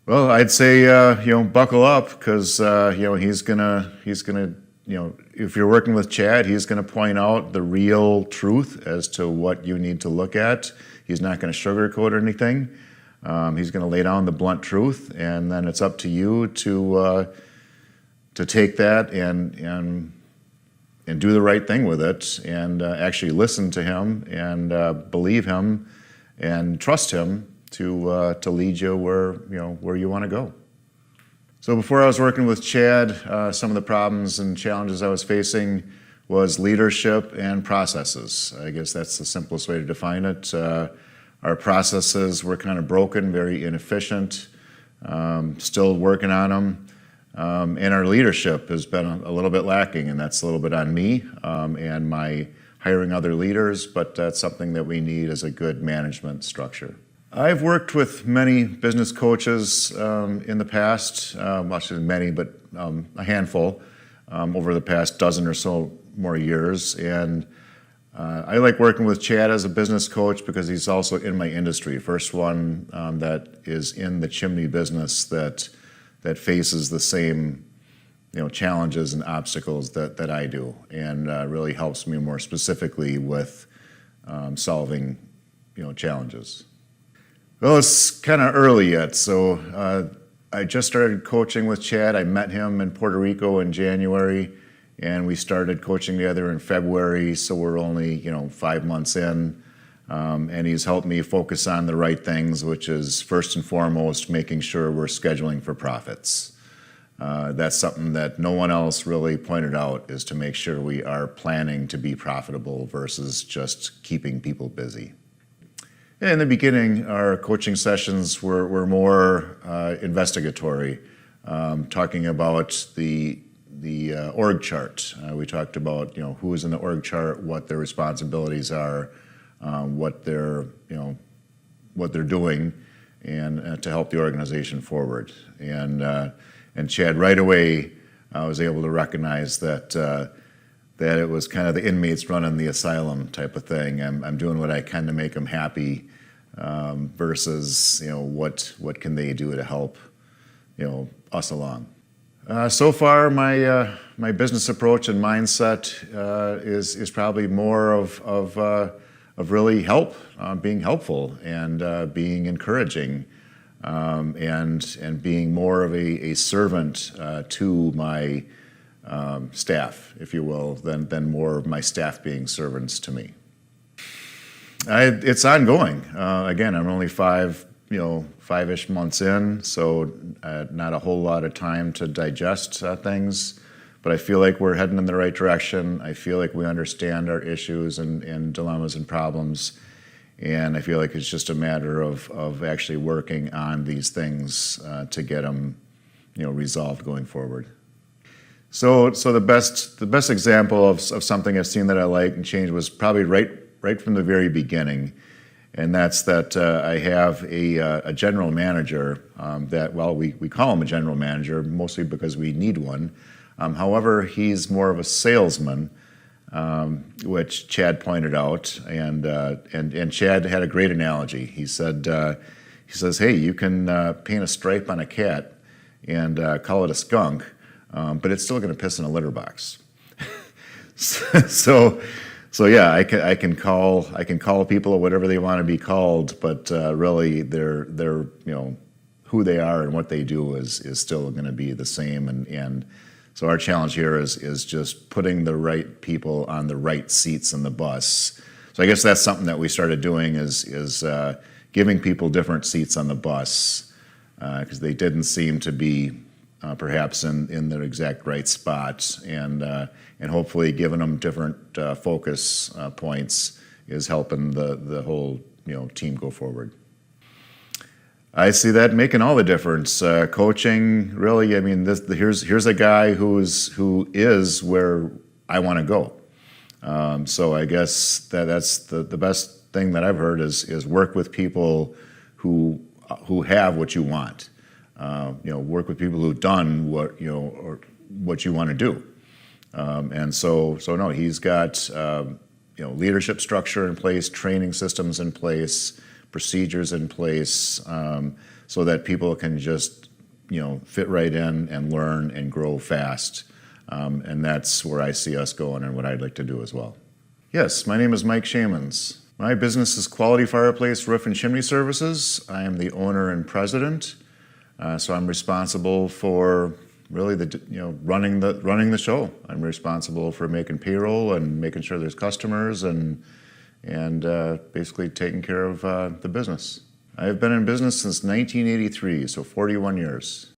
Well, I'd say buckle up because he's gonna if you're working with Chad, he's gonna point out the real truth as to what you need to look at. He's not gonna sugarcoat anything. He's gonna lay down the blunt truth, and then it's up to you to take that and do the right thing with it, and actually listen to him and believe him and trust him to lead you where you want to go. So before I was working with Chad, some of the problems and challenges I was facing was leadership and processes. I guess that's the simplest way to define it. Our processes were kind of broken, very inefficient, still working on them. And our leadership has been a little bit lacking, and that's a little bit on me and my hiring other leaders, but that's something that we need as a good management structure. I've worked with many business coaches in the past, not many, but a handful over the past dozen or so more years. And I like working with Chad as a business coach because he's also in my industry. First one that is in the chimney business that faces the same challenges and obstacles that I do, and really helps me more specifically with solving challenges. Well, it's kind of early yet, so I just started coaching with Chad. I met him in Puerto Rico in January, and we started coaching together in February, so we're only 5 months in, and he's helped me focus on the right things, which is first and foremost making sure we're scheduling for profits. That's something that no one else really pointed out, is to make sure we are planning to be profitable versus just keeping people busy. In the beginning, our coaching sessions were more investigatory, talking about the org chart. We talked about who is in the org chart, what their responsibilities are, what they're doing, and to help the organization forward. And Chad right away was able to recognize that it was kind of the inmates running the asylum type of thing. I'm doing what I can to make them happy, versus what can they do to help us along. So far, my business approach and mindset is probably more of really being helpful and being encouraging, and being more of a servant to my staff, if you will, than more of my staff being servants to me. It's ongoing. Again, I'm only 5-ish months in, so not a whole lot of time to digest things, but I feel like we're heading in the right direction. I feel like we understand our issues and dilemmas and problems, and I feel like it's just a matter of actually working on these things to get them resolved going forward. So the best example of something I've seen that I like and changed was probably right from the very beginning, and that's that I have a general manager that, well, we call him a general manager mostly because we need one. However, he's more of a salesman, which Chad pointed out, and Chad had a great analogy. He says, hey, you can paint a stripe on a cat and call it a skunk, but it's still going to piss in a litter box. So yeah, I can call people whatever they want to be called, but really they're who they are and what they do is still going to be the same, and so our challenge here is just putting the right people on the right seats in the bus. So I guess that's something that we started doing is giving people different seats on the bus, because they didn't seem to be perhaps in their exact right spot, and hopefully giving them different focus points is helping the whole team go forward. I see that making all the difference. Coaching, really, I mean, here's a guy who is where I want to go. So I guess that's the best thing that I've heard is work with people who have what you want. Work with people who've done what or what you want to do. And so no, he's got leadership structure in place, training systems in place, procedures in place, so that people can just, fit right in and learn and grow fast. And that's where I see us going and what I'd like to do as well. Yes, my name is Mike Shamans. My business is Quality Fireplace Roof and Chimney Services. I am the owner and president, so I'm responsible for really running the show. I'm responsible for making payroll and making sure there's customers and basically taking care of the business. I've been in business since 1983, so 41 years.